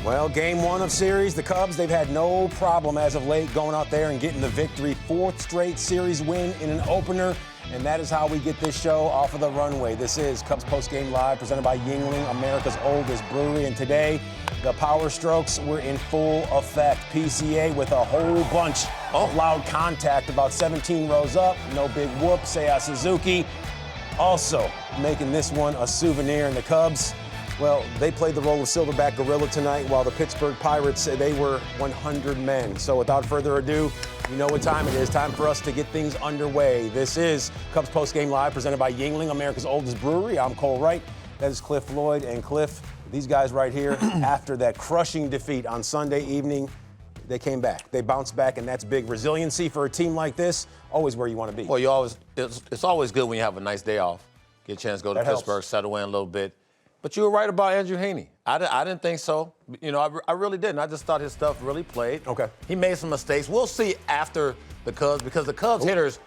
Well, game one of series, the Cubs, they've had no problem as of late going out there and getting the victory. Fourth straight series win in an opener, and that is how we get this show off of the runway. This is Cubs Postgame Live, presented by Yuengling, America's oldest brewery. And today, the power strokes were in full effect. PCA with a whole bunch of loud contact, about 17 rows up. No big whoop, Seiya Suzuki. Also making this one a souvenir. And the Cubs, well, they played the role of Silverback Gorilla tonight, while the Pittsburgh Pirates, they were 100 men. So without further ado, you know what time it is. Time for us to get things underway. This is Cubs Postgame Live, presented by Yuengling, America's oldest brewery. I'm Cole Wright. That is Cliff Floyd. And Cliff, these guys right here, after that crushing defeat on Sunday evening, they came back. They bounced back, and that's big resiliency for a team like this. Always where you want to be. Well, it's always good when you have a nice day off. Get a chance to go to Pittsburgh, settle in a little bit. But you were right about Andrew Heaney. I didn't think so. You know, I really didn't. I just thought his stuff really played. Okay. He made some mistakes. We'll see after the Cubs, because the Cubs hitters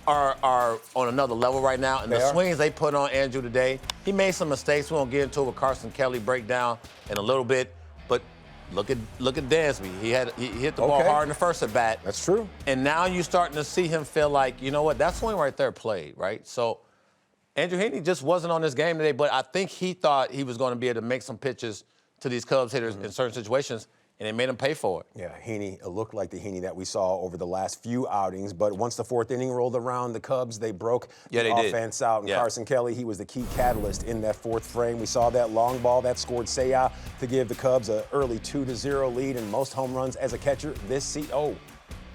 are on another level right now. And the swings they put on Andrew today, he made some mistakes. We won't get into it with Carson Kelly breakdown in a little bit. But look at Dansby. He hit the ball hard in the first at bat. That's true. And now you're starting to see him feel like, you know what, that swing right there played, right? So Andrew Heaney just wasn't on this game today, but I think he thought he was going to be able to make some pitches to these Cubs hitters in certain situations, and they made him pay for it. Yeah, Heaney looked like the Heaney that we saw over the last few outings, but once the fourth inning rolled around, the Cubs, they broke the offense out, and Carson Kelly, he was the key catalyst in that fourth frame. We saw that long ball that scored Seiya to give the Cubs an early 2-0 lead, and most home runs as a catcher this season. Oh,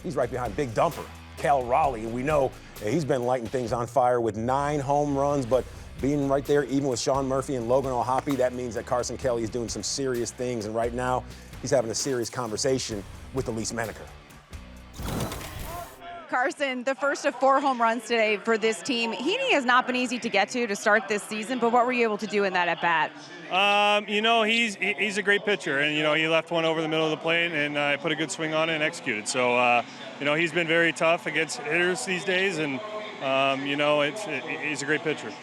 he's right behind Big Dumper, Cal Raleigh, and we know he's been lighting things on fire with 9 home runs, but being right there even with Sean Murphy and Logan O'Hoppe, that means that Carson Kelly is doing some serious things, and right now he's having a serious conversation with Elise Menaker. Carson, the first of 4 home runs today for this team. Heaney has not been easy to get to start this season, but what were you able to do in that at-bat? You know, he's a great pitcher, and, you know, he left one over the middle of the plate and put a good swing on it and executed. So, you know, he's been very tough against hitters these days, and, you know, he's a great pitcher.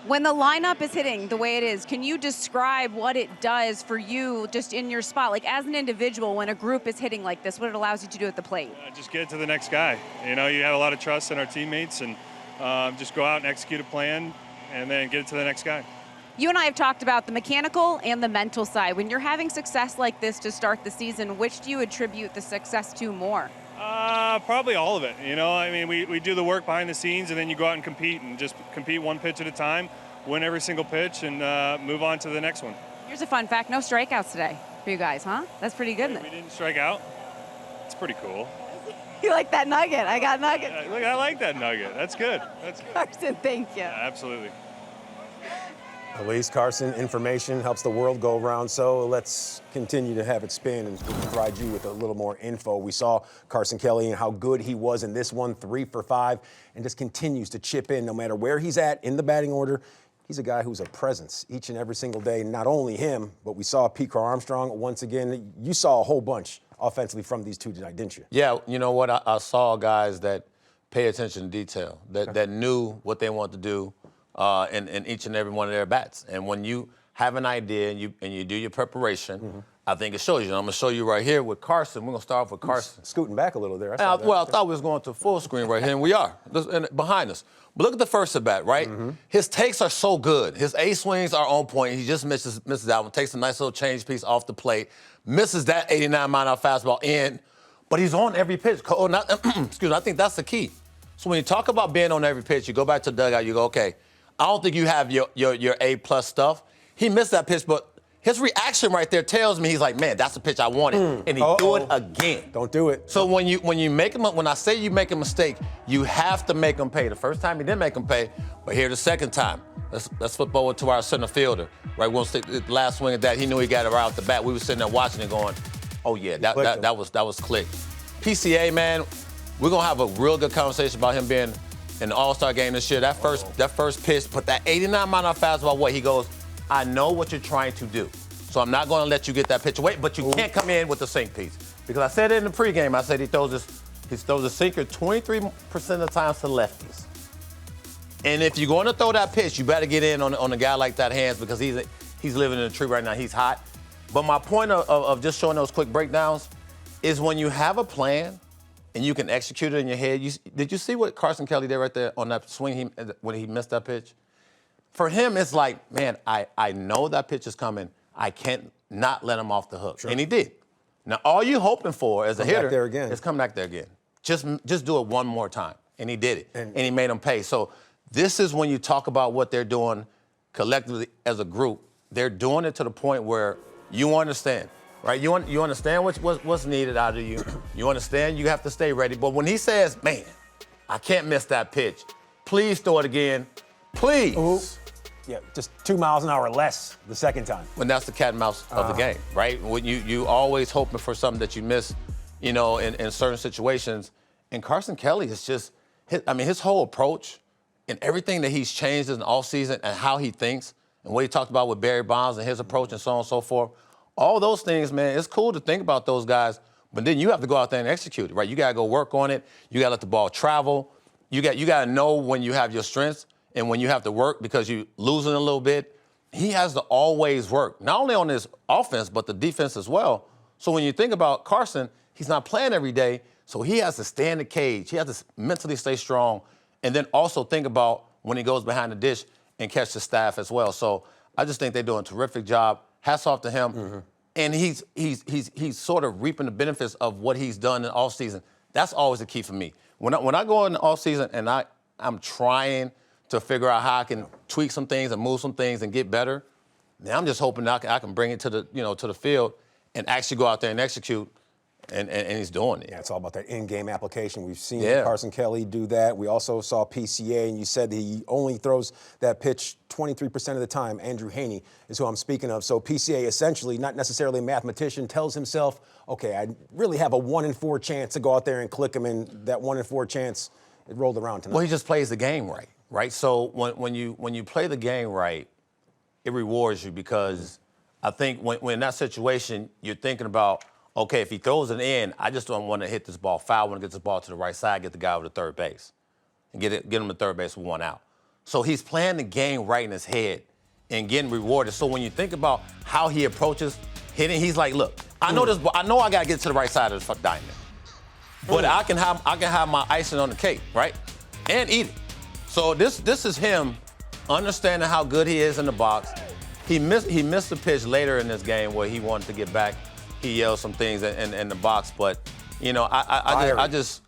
When the lineup is hitting the way it is, can you describe what it does for you just in your spot? Like, as an individual, when a group is hitting like this, what it allows you to do at the plate? Just get it to the next guy. You know, you have a lot of trust in our teammates, and just go out and execute a plan and then get it to the next guy. You and I have talked about the mechanical and the mental side. When you're having success like this to start the season, which do you attribute the success to more? Probably all of it. You know, I mean, we do the work behind the scenes, and then you go out and compete, and just compete one pitch at a time, win every single pitch, and move on to the next one. Here's a fun fact: no strikeouts today for you guys, huh? That's pretty good. We didn't strike out. It's pretty cool. You like that nugget? I got nuggets. Look, I like that nugget. That's good. That's good. Carson, thank you. Yeah, absolutely. Elise, Carson, information helps the world go around, so let's continue to have it spin and provide you with a little more info. We saw Carson Kelly and how good he was in this one, 3 for 5, and just continues to chip in no matter where he's at in the batting order. He's a guy who's a presence each and every single day. Not only him, but we saw Pete Crow Armstrong once again. You saw a whole bunch offensively from these two tonight, didn't you? Yeah, you know what? I saw guys that pay attention to detail, that knew what they wanted to do in each and every one of their bats. And when you have an idea and you do your prepreration, I think it shows you. And I'm going to show you right here with Carson. We're going to start off with Carson. Scooting back a little there. I thought we was going to full screen right here, and we are, behind us. But look at the first at bat, right? His takes are so good. His A swings are on point. He just misses that one, takes a nice little change piece off the plate, misses that 89-mile-an-hour fastball in, but he's on every pitch. Excuse me, I think that's the key. So when you talk about being on every pitch, you go back to the dugout, you go, okay, I don't think you have your A-plus stuff. He missed that pitch, but his reaction right there tells me he's like, man, that's the pitch I wanted, and he threw it again. Don't do it. So when you make him, when I say you make a mistake, you have to make him pay. The first time he didn't make him pay, but here the second time. Let's flip over to our center fielder, right? We'll stick the last swing at that. He knew he got it right off the bat. We were sitting there watching it, going, oh yeah, that was click. PCA, man, we're gonna have a real good conversation about him being in the All-Star game this year. That first pitch, put that 89-mile-an-hour fastball away. He goes, I know what you're trying to do, so I'm not going to let you get that pitch away, but you can't come in with the sink piece. Because I said it in the pregame, I said he throws a sinker 23% of the time to lefties. And if you're going to throw that pitch, you better get in on a guy like that hands, because he's living in a tree right now. He's hot. But my point of just showing those quick breakdowns is when you have a plan and you can execute it in your head. Did you see what Carson Kelly did right there on that swing when he missed that pitch? For him, it's like, man, I know that pitch is coming. I can't not let him off the hook. Sure. And he did. Now, all you're hoping for as a hitter is come back there again. Just do it one more time. And he did it. And he made him pay. So this is when you talk about what they're doing collectively as a group. They're doing it to the point where you understand, right? You understand what's needed out of you. You understand you have to stay ready. But when he says, man, I can't miss that pitch, please throw it again. Please. Ooh. Yeah, just 2 miles an hour less the second time. When that's the cat and mouse of the game, right? When you always hoping for something that you miss, in certain situations. And Carson Kelly is just, his whole approach and everything that he's changed in the offseason and how he thinks and what he talked about with Barry Bonds and his approach and so on and so forth. All those things, man, it's cool to think about those guys, but then you have to go out there and execute it, right? You got to go work on it. You got to let the ball travel. You got to know when you have your strengths and when you have to work because you're losing a little bit. He has to always work, not only on his offense, but the defense as well. So when you think about Carson, he's not playing every day, so he has to stay in the cage. He has to mentally stay strong, and then also think about when he goes behind the dish and catch the staff as well. So I just think they're doing a terrific job. Hats off to him. Mm-hmm. And he's sort of reaping the benefits of what he's done in offseason. That's always the key for me. When I go in the offseason and I'm trying to figure out how I can tweak some things and move some things and get better, then I'm just hoping I can bring it to the field and actually go out there and execute. And he's doing it. Yeah, it's all about that in-game application. We've seen Carson Kelly do that. We also saw PCA, and you said that he only throws that pitch 23% of the time. Andrew Haney is who I'm speaking of. So PCA, essentially, not necessarily a mathematician, tells himself, okay, I really have a 1 in 4 chance to go out there and click him, and that 1 in 4 chance, it rolled around tonight. Well, he just plays the game right? So when you play the game right, it rewards you because I think when in that situation, you're thinking about, okay, if he throws it in, I just don't want to hit this ball foul. I want to get this ball to the right side, get the guy over to third base, and get him to third base with 1 out. So he's playing the game right in his head and getting rewarded. So when you think about how he approaches hitting, he's like, look, I know this. I know I got to get to the right side of the fuck diamond, but I can have my icing on the cake, right, and eat it. So this is him understanding how good he is in the box. He missed a pitch later in this game where he wanted to get back. He yelled some things in the box, but it's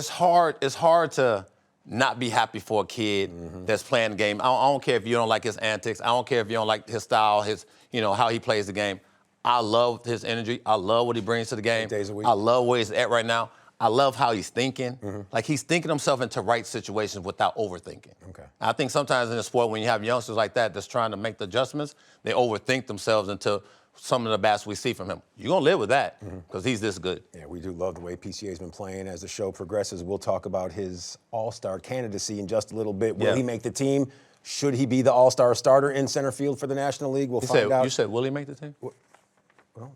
hard to not be happy for a kid that's playing the game. I don't care if you don't like his antics. I don't care if you don't like his style, how he plays the game. I love his energy. I love what he brings to the game. 8 days a week. I love where he's at right now. I love how he's thinking. Like he's thinking himself into right situations without overthinking. Okay. I think sometimes in the sport when you have youngsters like that that's trying to make the adjustments, they overthink themselves into some of the bats we see from him. You're going to live with that because he's this good. Yeah, we do love the way PCA's been playing. As the show progresses, we'll talk about his all-star candidacy in just a little bit. Will he make the team? Should he be the all-star starter in center field for the National League? We'll find out. You said, will he make the team? Well,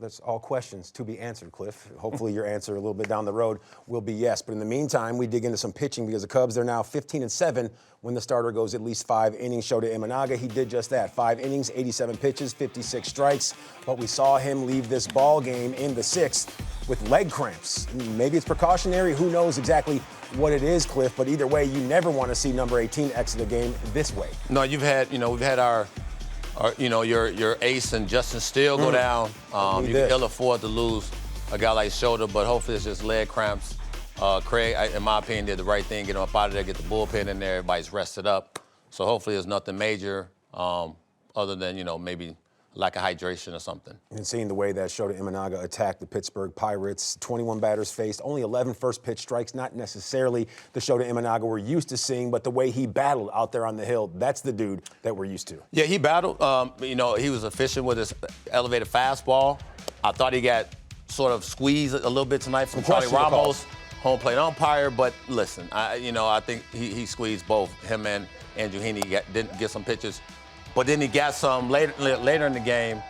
that's all questions to be answered, Cliff. Hopefully your answer a little bit down the road will be yes. But in the meantime, we dig into some pitching because the Cubs, they're now 15-7 when the starter goes at least 5 innings. Shota Imanaga, he did just that. 5 innings, 87 pitches, 56 strikes. But we saw him leave this ball game in the 6th with leg cramps. Maybe it's precautionary. Who knows exactly what it is, Cliff. But either way, you never want to see number 18 exit the game this way. No, we've had our your ace and Justin Steele go down. You can ill afford to lose a guy like Shota, but hopefully it's just leg cramps. Craig, in my opinion, did the right thing, get him up out of there, get the bullpen in there. Everybody's rested up. So hopefully there's nothing major other than, maybe lack of hydration or something. And seeing the way that Shota Imanaga attacked the Pittsburgh Pirates, 21 batters faced, only 11 first pitch strikes, not necessarily the Shota Imanaga we're used to seeing, but the way he battled out there on the hill, that's the dude that we're used to. Yeah, he battled. He was efficient with his elevated fastball. I thought he got sort of squeezed a little bit tonight from Charlie Ramos, home plate umpire. But listen, I think he squeezed both him and Andrew Heaney. Didn't get some pitches. But then he got some later in the game.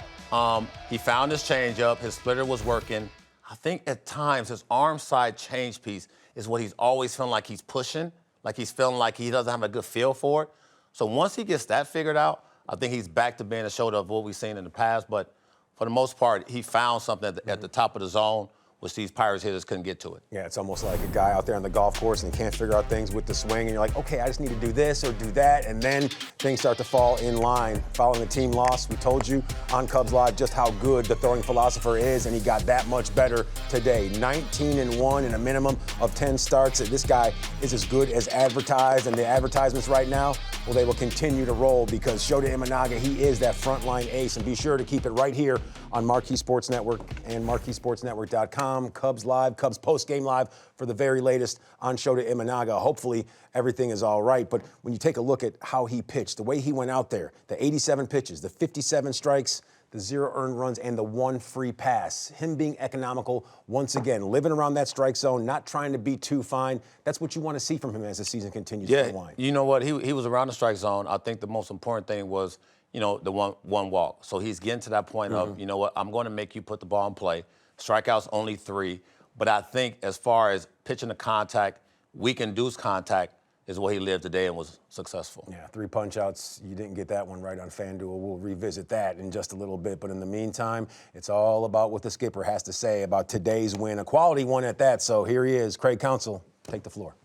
He found his changeup. His splitter was working. I think at times his arm side change piece is what he's always feeling like he's pushing, like he's feeling like he doesn't have a good feel for it. So once he gets that figured out, I think he's back to being a shoulder of what we've seen in the past, but for the most part, he found something at the top of the zone, which these Pirates hitters couldn't get to it. Yeah, it's almost like a guy out there on the golf course and he can't figure out things with the swing, and you're like, okay, I just need to do this or do that, and then things start to fall in line. Following the team loss, we told you on Cubs Live just how good the throwing philosopher is, and he got that much better today. 19-1 in a minimum of 10 starts. This guy is as good as advertised, and the advertisements right now, well, they will continue to roll because Shota Imanaga, he is that frontline ace, and be sure to keep it right here on Marquee Sports Network and MarqueeSportsNetwork.com. Cubs Live, Cubs Postgame Live for the very latest on Shota Imanaga. Hopefully everything is all right, but when you take a look at how he pitched, the way he went out there, the 87 pitches, the 57 strikes, the 0 earned runs, and the 1 free pass. Him being economical once again, living around that strike zone, not trying to be too fine. That's what you want to see from him as the season continues to unwind. You know what? He was around the strike zone. I think the most important thing was, the one walk. So he's getting to that point of, you know what, I'm going to make you put the ball in play. Strikeouts only 3. But I think as far as pitching to contact, weak-induced contact, is what he lived today and was successful. Yeah, 3 punch-outs. You didn't get that one right on FanDuel. We'll revisit that in just a little bit. But in the meantime, it's all about what the skipper has to say about today's win, a quality one at that. So here he is, Craig Counsell. Take the floor.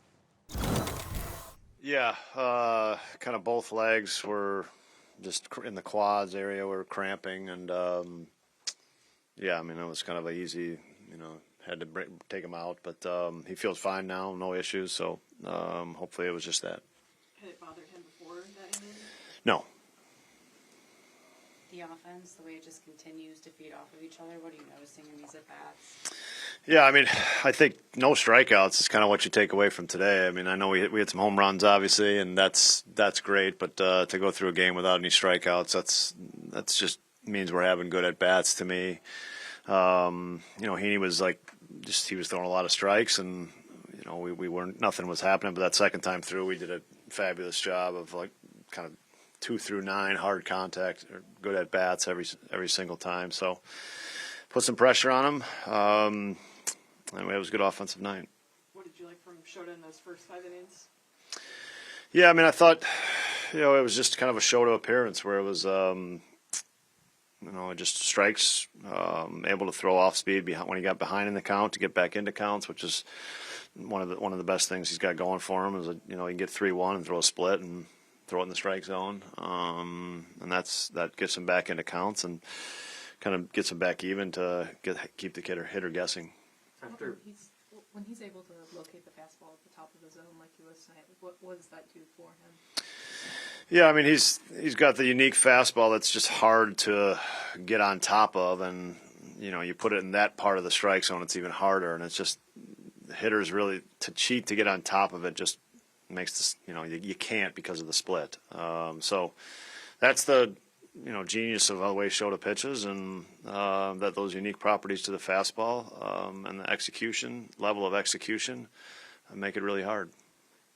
Yeah, kind of both legs were just in the quads area were cramping. And, yeah, I mean, it was kind of an easy, had to take him out. But he feels fine now, no issues. So hopefully it was just that. Had it bothered him before that ended? No. The offense, the way it just continues to feed off of each other, what are you noticing in these at-bats? Yeah, I mean, I think no strikeouts is kind of what you take away from today. I mean, I know we had some home runs, obviously, and that's great. But to go through a game without any strikeouts, that's just means we're having good at-bats to me. Heaney was he was throwing a lot of strikes, and we weren't, nothing was happening. But that second time through, we did a fabulous job of kind of 2 through 9 hard contact, or good at bats every single time. So put some pressure on him, and it was a good offensive night. What did you like from Shota in those first 5 innings? Yeah, I mean, I thought it was just kind of a Shota appearance where it was just strikes, able to throw off speed when he got behind in the count to get back into counts, which is one of the best things he's got going for him. Is he can get 3-1 and throw a split and throw it in the strike zone, and that gets him back into counts and kind of gets him back even to keep the hitter guessing. When he's able to locate the fastball at the top of the zone, like you were saying, what does that do for him? Yeah, I mean, he's got the unique fastball that's just hard to get on top of, and you put it in that part of the strike zone, it's even harder, and it's just the hitters really to cheat to get on top of it just makes this you can't because of the split. So that's the genius of the way Shota pitches, and that those unique properties to the fastball and the level of execution make it really hard.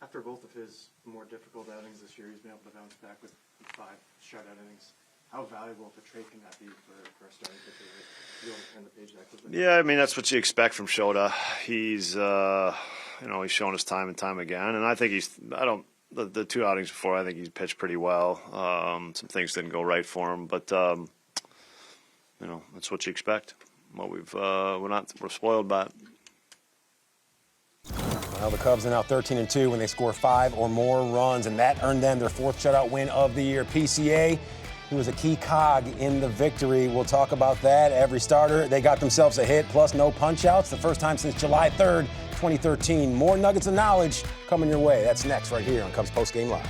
After both of his more difficult outings this year, he's been able to bounce back with 5 shutout innings. How valuable of a trait can that be for a starting pitcher that you don't turn the page that quickly? Yeah, I mean, that's what you expect from Shota. He's he's shown us time and time again, and I think the 2 outings before, I think he's pitched pretty well. Some things didn't go right for him, but that's what you expect. What we're spoiled by it. Well, the Cubs are now 13-2 when they score 5 or more runs, and that earned them their 4th shutout win of the year. PCA, who was a key cog in the victory. We'll talk about that. Every starter, they got themselves a hit, plus no punch-outs. The first time since July 3rd, 2013. More nuggets of knowledge coming your way. That's next right here on Cubs Postgame Live.